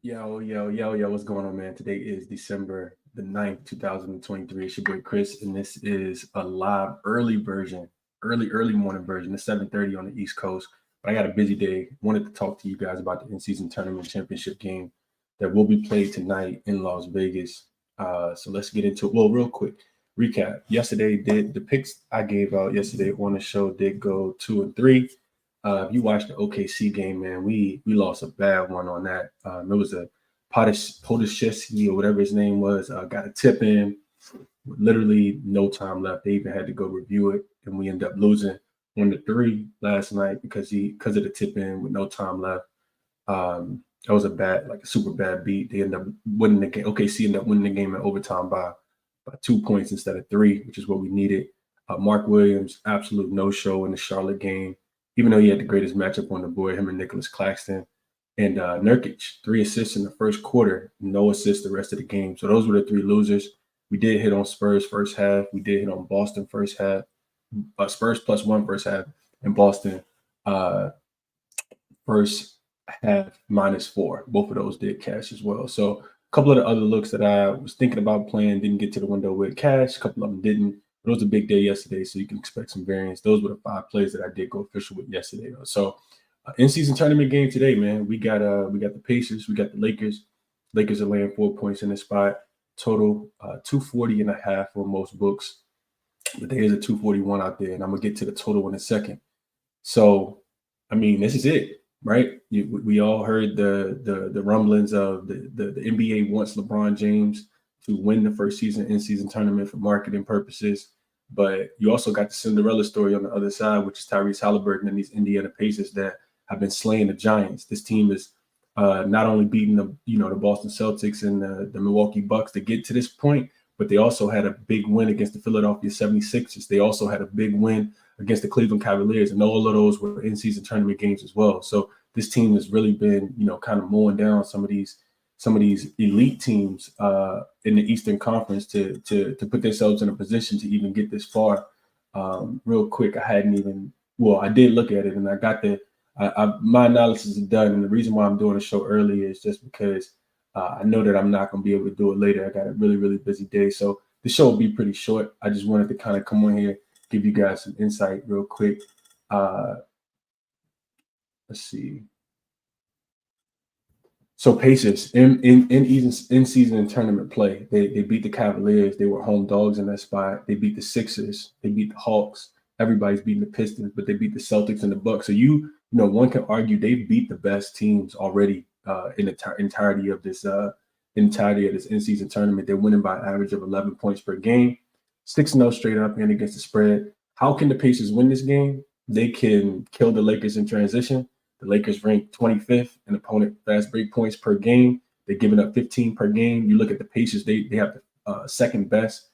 Yo, what's going on, man? Today is December the 9th, 2023. It's your boy Chris, and this is a live early version, early morning version. It's 7:30 on the East Coast. But I got a busy day. Wanted to talk to you guys about the in-season tournament championship game that will be played tonight in Las Vegas. So let's get into it. Well, real quick, recap. Yesterday did the picks I gave out yesterday on the show did go 2-3. If you watched the OKC game, man, we lost a bad one on that. It was a Podashevsky or whatever his name was. Got a tip in, with literally no time left. They even had to go review it, and we ended up losing 1-3 last night because of the tip in with no time left. That was a super bad beat. They ended up winning the game. OKC ended up winning the game in overtime by 2 points instead of three, which is what we needed. Mark Williams, absolute no-show in the Charlotte game, even though he had the greatest matchup on the board, him and Nicholas Claxton. And Nurkic, 3 assists in the first quarter, no assists the rest of the game. So those were the three losers. We did hit on Spurs first half. We did hit on Boston first half. Spurs +1 first half, and Boston first half -4. Both of those did cash as well. So a couple of the other looks that I was thinking about playing didn't get to the window with cash. A couple of them didn't. But it was a big day yesterday, so you can expect some variance. Those were the 5 plays that I did go official with yesterday, though. So in-season tournament game today, man. We got the Pacers, we got the Lakers. Lakers are laying 4 points in this spot. Total 240.5 on most books. But there is a 241 out there, and I'm gonna get to the total in a second. So, I mean, this is it, right? We all heard the rumblings of the NBA wants LeBron James to win the first season in-season tournament for marketing purposes. But you also got the Cinderella story on the other side, which is Tyrese Halliburton and these Indiana Pacers that have been slaying the Giants. This team is not only beating the Boston Celtics and the Milwaukee Bucks to get to this point, but they also had a big win against the Philadelphia 76ers. They also had a big win against the Cleveland Cavaliers, and all of those were in-season tournament games as well. So this team has really been, kind of mowing down some of these elite teams in the Eastern Conference to put themselves in a position to even get this far. Real quick, I did look at it, and I got my analysis is done. And the reason why I'm doing the show early is just because I know that I'm not going to be able to do it later. I got a really, really busy day. So the show will be pretty short. I just wanted to kind of come on here, give you guys some insight real quick. Let's see. So Pacers in season and tournament play, they beat the Cavaliers. They were home dogs in that spot. They beat the Sixers. They beat the Hawks. Everybody's beating the Pistons, but they beat the Celtics and the Bucks. So one can argue they beat the best teams already in the entirety of this in-season tournament. They're winning by an average of 11 points per game, 6-0 straight up and against the spread. How can the Pacers win this game? They can kill the Lakers in transition. The Lakers rank 25th in opponent fast break points per game. They're giving up 15 per game. You look at the Pacers, they have the second best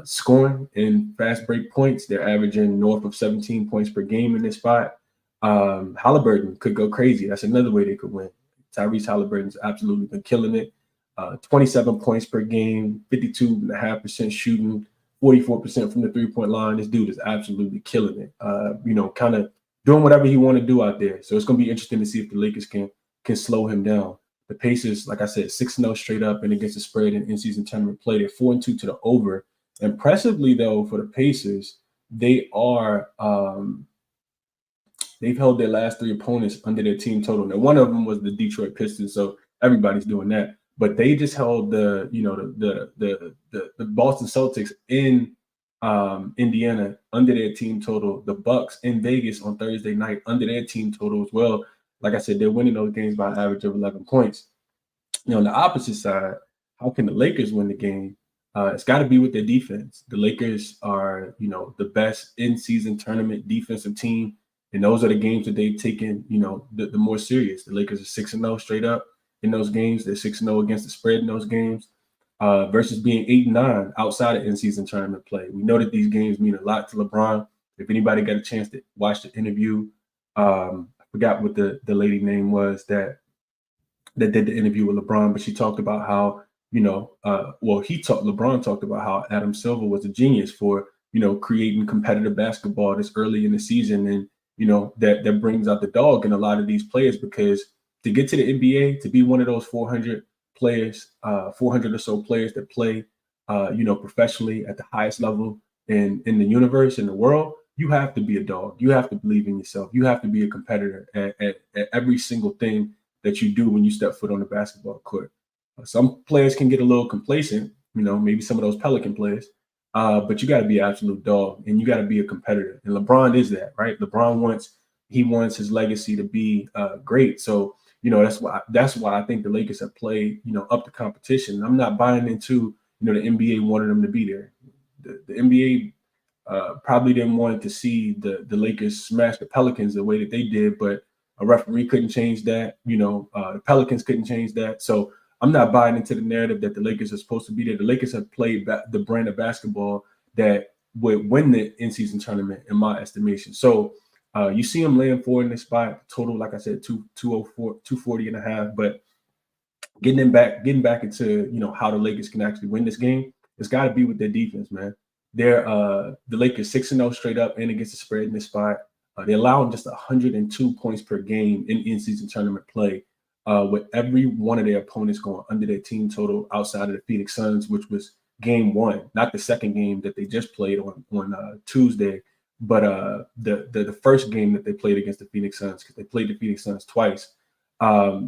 scoring in fast break points. They're averaging north of 17 points per game in this spot. Halliburton could go crazy. That's another way they could win. Tyrese Halliburton's absolutely been killing it. 27 points per game, 52.5% shooting, 44% from the three-point line. This dude is absolutely killing it. Kind of doing whatever he want to do out there. So it's going to be interesting to see if the Lakers can slow him down. The Pacers, like I said, 6-0 straight up and against the spread in-season tournament play. They're 4-2 to the over. Impressively, though, for the Pacers, they are they've held their last 3 opponents under their team total. Now, one of them was the Detroit Pistons, so everybody's doing that. But they just held the Boston Celtics in Indiana under their team total. The Bucks in Vegas on Thursday night under their team total as well. Like I said, they're winning those games by an average of 11 points. On the opposite side, how can the Lakers win the game? It's got to be with their defense. The Lakers are, the best in-season tournament defensive team, and those are the games that they've taken, the more serious. The Lakers are 6-0 straight up in those games. They're 6-0 against the spread in those games. Versus being 8-9 outside of in-season tournament play. We know that these games mean a lot to LeBron. If anybody got a chance to watch the interview, I forgot what the lady name was that did the interview with LeBron, but she talked about how, LeBron talked about how Adam Silver was a genius for, creating competitive basketball this early in the season. And, that brings out the dog in a lot of these players because to get to the NBA, to be one of those 400 players, 400 or so players that play, professionally at the highest level in the universe, in the world, you have to be a dog. You have to believe in yourself. You have to be a competitor at every single thing that you do when you step foot on the basketball court. Some players can get a little complacent, maybe some of those Pelican players, but you got to be an absolute dog, and you got to be a competitor. And LeBron is that, right? LeBron wants his legacy to be great. So, that's why I think the Lakers have played, up the competition. I'm not buying into, the NBA wanted them to be there. The NBA probably didn't want to see the Lakers smash the Pelicans the way that they did, but a referee couldn't change that. The Pelicans couldn't change that. So I'm not buying into the narrative that the Lakers are supposed to be there. The Lakers have played the brand of basketball that would win the in-season tournament, in my estimation. So you see them laying 4 in this spot, total, like I said, 240 and a half. But getting back into, how the Lakers can actually win this game, it's got to be with their defense, man. They're the Lakers 6-0 straight up and against the spread in this spot. They're allowing just 102 points per game in in-season tournament play, with every one of their opponents going under their team total outside of the Phoenix Suns, which was game 1, not the second game that they just played on Tuesday, but the first game that they played against the Phoenix Suns, because they played the Phoenix Suns twice.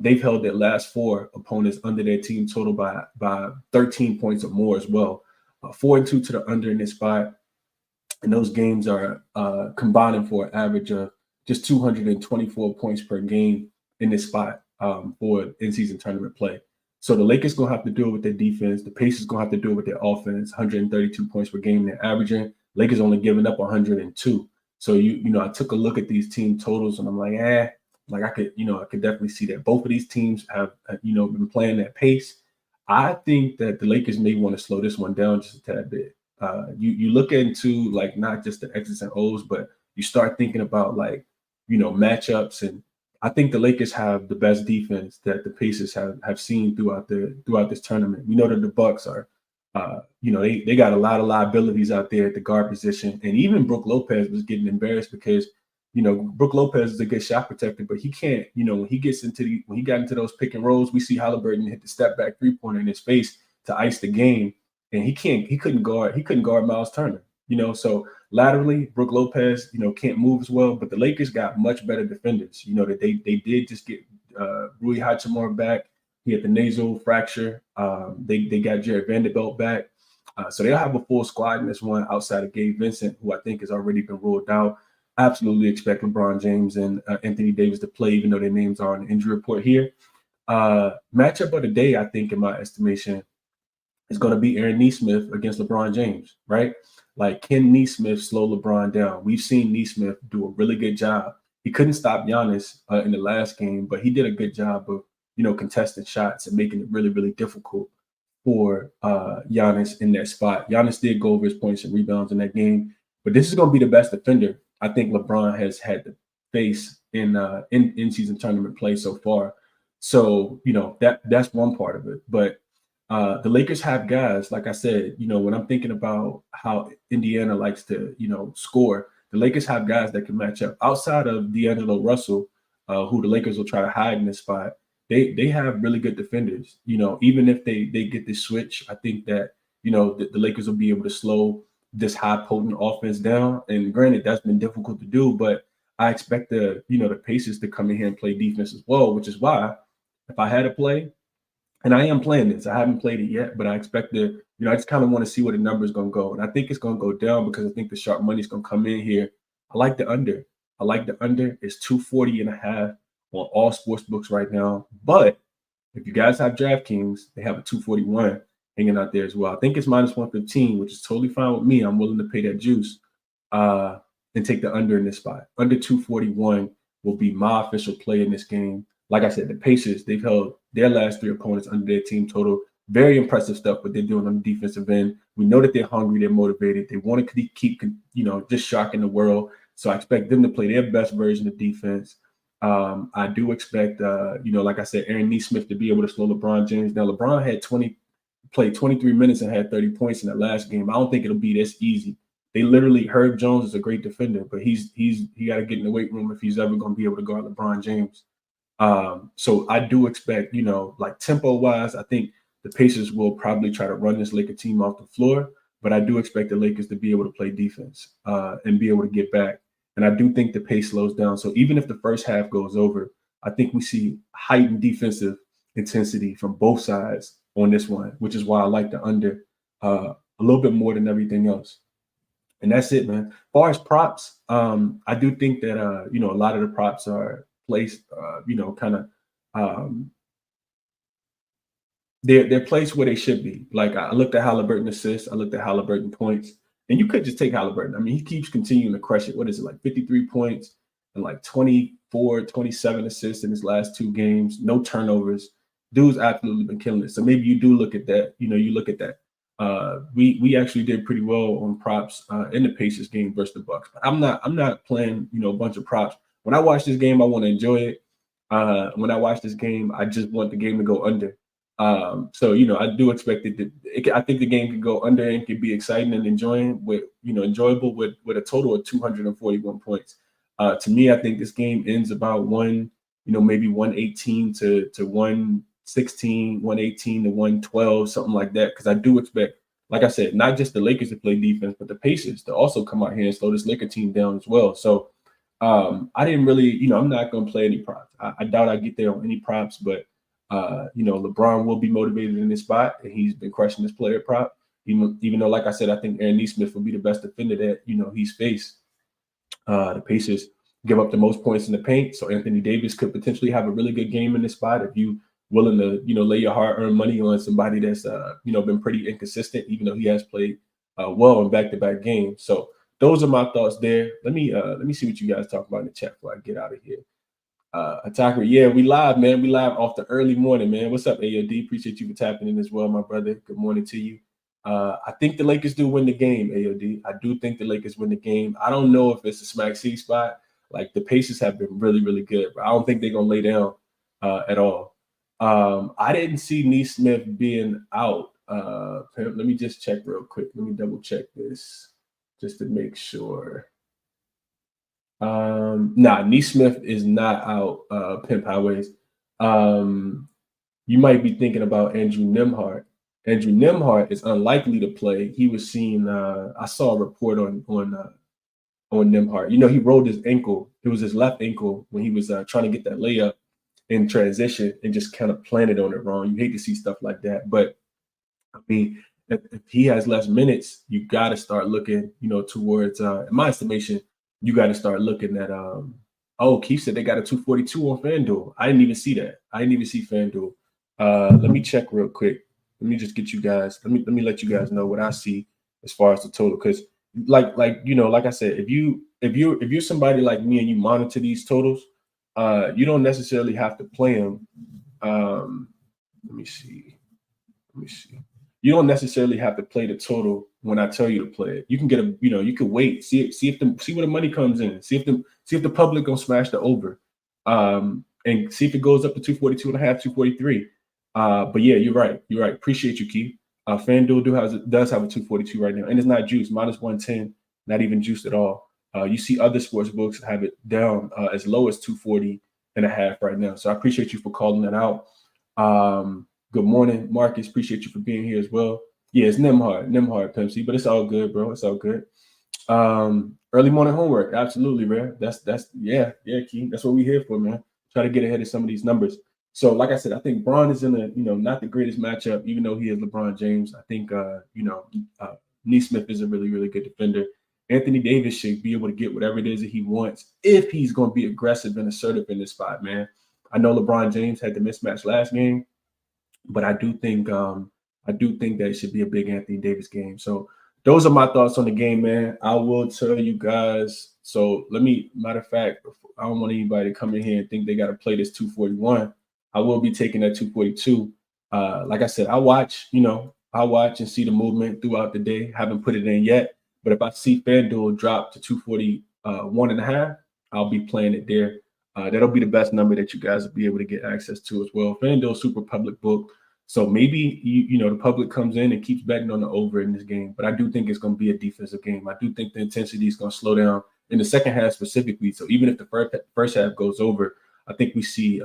They've held their last 4 opponents under their team total by 13 points or more as well. 4-2 to the under in this spot. And those games are combining for an average of just 224 points per game in this spot for in-season tournament play. So the Lakers going to have to do it with their defense. The Pacers going to have to do it with their offense. 132 points per game they're averaging. Lakers only giving up 102. So I took a look at these team totals and I'm like, I could definitely see that both of these teams have been playing that pace. I think that the Lakers may want to slow this one down just a tad bit. You look into like not just the X's and O's, but you start thinking about like matchups, and I think the Lakers have the best defense that the Pacers have seen throughout this tournament. We know that the Bucks are, they got a lot of liabilities out there at the guard position, and even Brook Lopez was getting embarrassed because Brook Lopez is a good shot protector, but he can't. When he got into those pick and rolls, we see Halliburton hit the step back 3-pointer in his face to ice the game. And he couldn't guard Miles Turner, so laterally, Brook Lopez, can't move as well, but the Lakers got much better defenders, that they did just get Rui Hachimura back. He had the nasal fracture. They got Jared Vanderbilt back. So they'll have a full squad in this one outside of Gabe Vincent, who I think has already been ruled out. Absolutely expect LeBron James and Anthony Davis to play, even though their names are on the injury report here. Matchup of the day, I think, in my estimation, is going to be Aaron Nesmith against LeBron James, right? Like, can Nesmith slow LeBron down? We've seen Nesmith do a really good job. He couldn't stop Giannis in the last game, but he did a good job of, contesting shots and making it really, really difficult for Giannis in that spot. Giannis did go over his points and rebounds in that game, but this is going to be the best defender I think LeBron has had to face in season tournament play so far. So, that's one part of it, but the Lakers have guys, like I said, when I'm thinking about how Indiana likes to, score, the Lakers have guys that can match up. Outside of D'Angelo Russell, who the Lakers will try to hide in this spot, they have really good defenders. Even if they get this switch, I think that, the Lakers will be able to slow this high potent offense down. And granted, that's been difficult to do, but I expect the Pacers to come in here and play defense as well, which is why if I had to play, and I am playing this. I haven't played it yet, but I expect to, I just kind of want to see where the number is going to go. And I think it's going to go down because I think the sharp money is going to come in here. I like the under. It's 240 and a half on all sports books right now. But if you guys have DraftKings, they have a 241 hanging out there as well. I think it's minus 115, which is totally fine with me. I'm willing to pay that juice and take the under in this spot. Under 241 will be my official play in this game. Like I said, the Pacers, they've held their last 3 opponents under their team total. Very impressive stuff what they're doing on the defensive end. We know that they're hungry, they're motivated. They want to keep just shocking the world. So I expect them to play their best version of defense. I do expect, like I said, Aaron Nesmith to be able to slow LeBron James. Now, LeBron played 23 minutes and had 30 points in that last game. I don't think it'll be this easy. They literally, Herb Jones is a great defender, but he got to get in the weight room if he's ever going to be able to guard LeBron James. So I do expect, like tempo wise, I think the Pacers will probably try to run this Laker team off the floor, but I do expect the Lakers to be able to play defense and be able to get back. And I do think the pace slows down. So even if the first half goes over, I think we see heightened defensive intensity from both sides on this one, which is why I like the under a little bit more than everything else. And that's it, man. As far as props, I do think that a lot of the props are placed, kind of they're placed where they should be. Like I looked at Halliburton assists, I looked at Halliburton points, and you could just take Halliburton. I mean, he keeps continuing to crush it. What is it, like 53 points and like 24, 27 assists in his last 2 games, no turnovers. Dude's absolutely been killing it. So maybe you do look at that. You look at that. We actually did pretty well on props in the Pacers game versus the Bucks. But I'm not playing a bunch of props. When I watch this game, I want to enjoy it. When I watch this game, I just want the game to go under. So I do expect I think the game can go under and can be exciting and enjoyable with a total of 241 points. To me, I think this game ends about maybe 118 to 116, 118 to 112, something like that. Because I do expect, like I said, not just the Lakers to play defense, but the Pacers to also come out here and slow this Laker team down as well. So I didn't really, I'm not going to play any props. I doubt I get there on any props, but LeBron will be motivated in this spot, and he's been crushing this player prop. Even though, like I said, I think Aaron Nesmith will be the best defender that he's faced. The Pacers give up the most points in the paint, so Anthony Davis could potentially have a really good game in this spot if you willing to lay your hard-earned money on somebody that's been pretty inconsistent, even though he has played well in back-to-back games. So those are my thoughts there. Let me see what you guys talk about in the chat before I get out of here. Attacker, yeah, we live, man. We live off the early morning, man. What's up, AOD? Appreciate you for tapping in as well, my brother. Good morning to you. I think the Lakers do win the game, AOD. I do think the Lakers win the game. I don't know if it's a smack C spot. Like the Pacers have been really, really good, but I don't think they're gonna lay down at all. I didn't see Nesmith being out. Let me just check real quick. Let me double check this just to make sure. Nesmith is not out, Pimp Highways. You might be thinking about Andrew Nembhard. Andrew Nembhard is unlikely to play. He was seen, I saw a report on Nembhard. He rolled his ankle. It was his left ankle when he was trying to get that layup in transition and just kind of planted on it wrong. You hate to see stuff like that. But, I mean, if he has less minutes, you got to start looking, towards, in my estimation, you got to start looking at Keith said they got a 242 on FanDuel. I didn't even see that. I didn't even see FanDuel. Let me check real quick. Let me just get you guys. Let me let you guys know what I see as far as the total. Because like I said, if you're somebody like me and you monitor these totals, you don't necessarily have to play them. Let me see. You don't necessarily have to play the total when I tell you to play it. You can get you can wait, see where the money comes in, see if the public gonna smash the over, and see if it goes up to 242 and a half, 243. But yeah, you're right. Appreciate you, Keith. FanDuel does have a 242 right now, and it's not juiced, minus 110, not even juiced at all. You see other sports books have it down as low as 240 and a half right now. So I appreciate you for calling that out. Good morning, Marcus. Appreciate you for being here as well. Yeah, it's Nembhard, Pimp C, but it's all good, bro. It's all good. Early morning homework, absolutely, man. That's yeah, Key. That's what we're here for, man. Try to get ahead of some of these numbers. So, like I said, I think Bron is in a not the greatest matchup, even though he is LeBron James. I think Nesmith is a really, really good defender. Anthony Davis should be able to get whatever it is that he wants if he's going to be aggressive and assertive in this spot, man. I know LeBron James had the mismatch last game, but I do think that it should be a big Anthony Davis game. So those are my thoughts on the game, man. I will tell you guys. So matter of fact, I don't want anybody to come in here and think they got to play this 241. I will be taking that 242. Like I said, I watch and see the movement throughout the day. Haven't put it in yet, but if I see FanDuel drop to 241 and a half, I'll be playing it there. That'll be the best number that you guys will be able to get access to as well. FanDuel super public book. So maybe the public comes in and keeps betting on the over in this game. But I do think it's going to be a defensive game. I do think the intensity is going to slow down in the second half specifically. So even if the first half goes over, I think we see,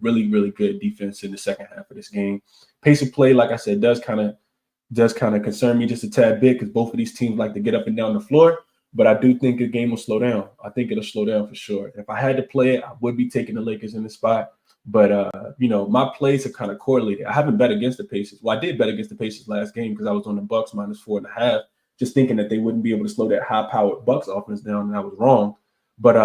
really, really good defense in the second half of this game. Pace of play, like I said, does kind of concern me just a tad bit because both of these teams like to get up and down the floor. But I do think the game will slow down. I think it'll slow down for sure. If I had to play it, I would be taking the Lakers in the spot. But, my plays are kind of correlated. I haven't bet against the Pacers. Well, I did bet against the Pacers last game because I was on the Bucks -4.5, just thinking that they wouldn't be able to slow that high-powered Bucks offense down, and I was wrong. But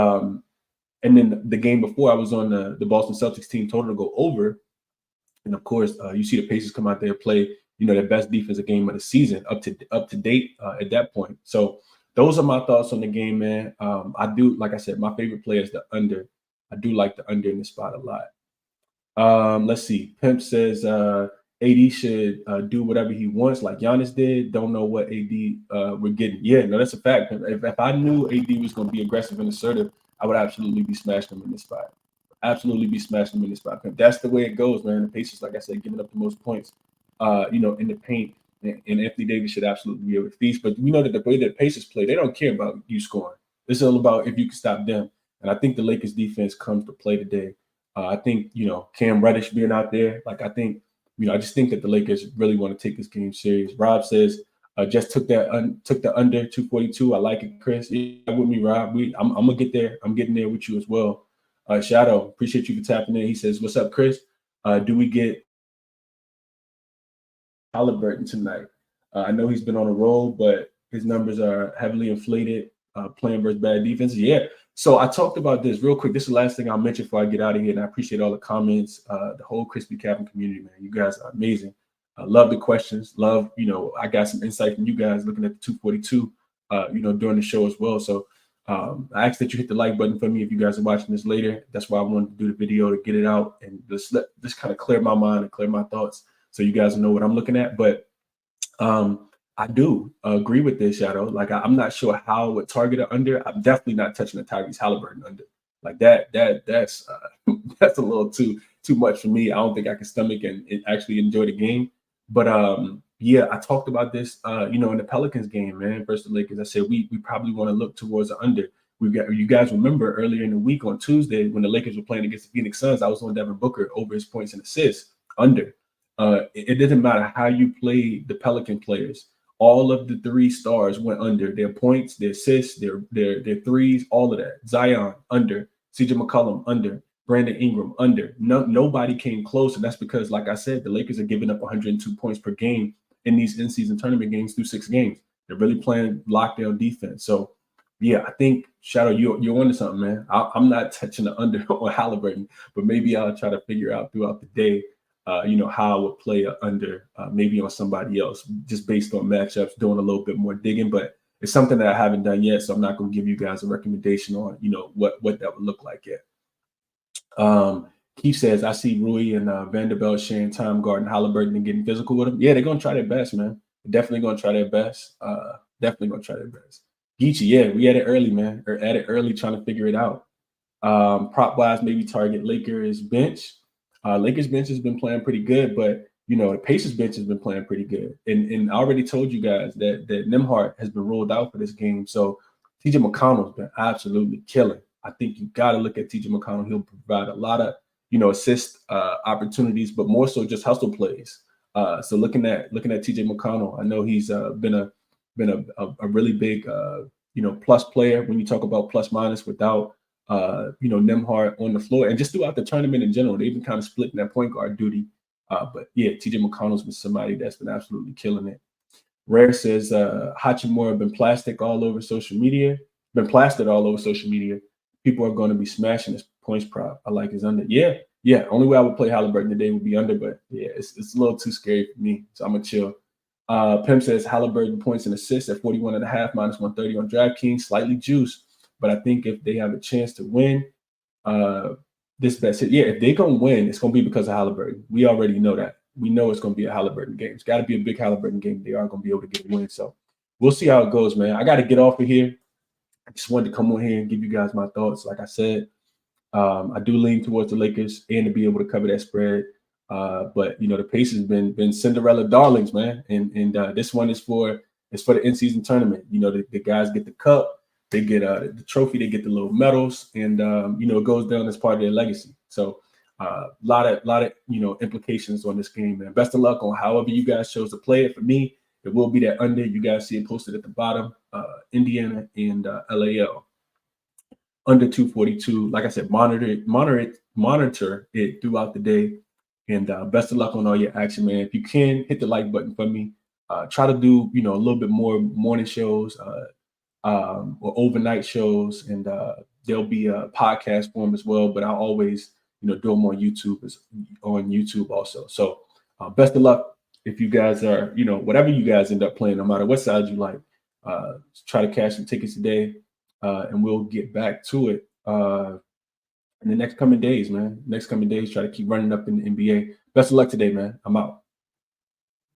and then the game before, I was on the Boston Celtics team total to go over. And, of course, you see the Pacers come out there and play, their best defensive game of the season up to date at that point. So those are my thoughts on the game, man. I do, like I said, my favorite play is the under. I do like the under in the spot a lot. Let's see. Pimp says AD should do whatever he wants, like Giannis did. Don't know what AD we're getting. Yeah, no, that's a fact. If I knew AD was going to be aggressive and assertive, I would absolutely be smashing him in this spot. Absolutely be smashing him in this spot. Pimp. That's the way it goes, man. The Pacers, like I said, giving up the most points, in the paint. And Anthony Davis should absolutely be able to feast. But we know that the way that the Pacers play, they don't care about you scoring. It's all about if you can stop them. And I think the Lakers defense comes to play today. I think, Cam Reddish being out there, like I think, I just think that the Lakers really want to take this game serious. Rob says, just took the under 242. I like it, Chris. Yeah, with me, Rob. I'm gonna get there. I'm getting there with you as well. Shadow, appreciate you for tapping in. He says, "What's up, Chris? Do we get Halliburton tonight? I know he's been on a roll, but his numbers are heavily inflated. Playing versus bad defenses. Yeah." So I talked about this real quick. This is the last thing I'll mention before I get out of here. And I appreciate all the comments, the whole ChrisBeCappinn community, man. You guys are amazing. I love the questions. Love, I got some insight from you guys looking at the 242, during the show as well. So I ask that you hit the like button for me if you guys are watching this later. That's why I wanted to do the video, to get it out and just kind of clear my mind and clear my thoughts so you guys know what I'm looking at. But I do agree with this, Shadow. Like, I'm not sure how it would target it under. I'm definitely not touching the Tyrese Halliburton under. Like that's that's a little too much for me. I don't think I can stomach and actually enjoy the game. But yeah, I talked about this, in the Pelicans game, man, versus the Lakers. I said we probably want to look towards the under. You guys remember earlier in the week on Tuesday when the Lakers were playing against the Phoenix Suns, I was on Devin Booker over his points and assists under. It doesn't matter how you play the Pelican players. All of the three stars went under. Their points, their assists, their threes, all of that. Zion under. CJ McCollum under. Brandon Ingram under. Nobody came close, and that's because, like I said, the Lakers are giving up 102 points per game in these in-season tournament games through 6 games. They're really playing lockdown defense. So, yeah, I think, Shadow, you're onto something, man. I'm not touching the under on Halliburton, but maybe I'll try to figure out throughout the day how I would play under maybe on somebody else, just based on matchups, doing a little bit more digging. But it's something that I haven't done yet, so I'm not going to give you guys a recommendation on, what that would look like yet. Keith says, I see Rui and Vanderbilt sharing time guarding Halliburton and getting physical with him. Yeah, they're going to try their best, man. Definitely going to try their best. Definitely going to try their best. Geechee, yeah, we had it early, man. Or at it early, trying to figure it out. Prop-wise, maybe target Lakers bench. Lakers bench has been playing pretty good, but the Pacers bench has been playing pretty good. And I already told you guys that Nembhard has been ruled out for this game. So TJ McConnell's been absolutely killing. I think you got to look at TJ McConnell. He'll provide a lot of assist opportunities, but more so just hustle plays. So looking at TJ McConnell, I know he's been a really big plus player when you talk about plus minus without Nembhard on the floor, and just throughout the tournament in general, they've been kind of splitting that point guard duty. But yeah, TJ McConnell's been somebody that's been absolutely killing it. Rare says Hachimura been plastered all over social media. People are going to be smashing this points prop. I like his under. Yeah. Only way I would play Halliburton today would be under, but yeah, it's a little too scary for me, so I'm gonna chill. Pim says Halliburton points and assists at 41.5 -130 on DraftKings, slightly juiced. But I think if they have a chance to win, this bet, if they're going to win, it's going to be because of Halliburton. We already know that. We know it's going to be a Halliburton game. It's got to be a big Halliburton game. They are going to be able to get a win. So we'll see how it goes, man. I got to get off of here. I just wanted to come on here and give you guys my thoughts. Like I said, I do lean towards the Lakers and to be able to cover that spread. But, the Pacers been Cinderella darlings, man. And this one is for the in-season tournament. The guys get the cup. they get the trophy, they get the little medals, and it goes down as part of their legacy. So a lot of implications on this game, man. Best of luck on however you guys chose to play it. For me, it will be that under. You guys see it posted at the bottom. Indiana and LAL under 242. Like I said, monitor it throughout the day. And best of luck on all your action, man. If you can, hit the like button for me. Try to do a little bit more morning shows or overnight shows, and there'll be a podcast form as well. But I'll always do them on YouTube also. So best of luck if you guys are whatever you guys end up playing, no matter what side you like. Try to cash some tickets today, and we'll get back to it in the next coming days, man. Try to keep running up in the NBA. Best of luck today, man. I'm out.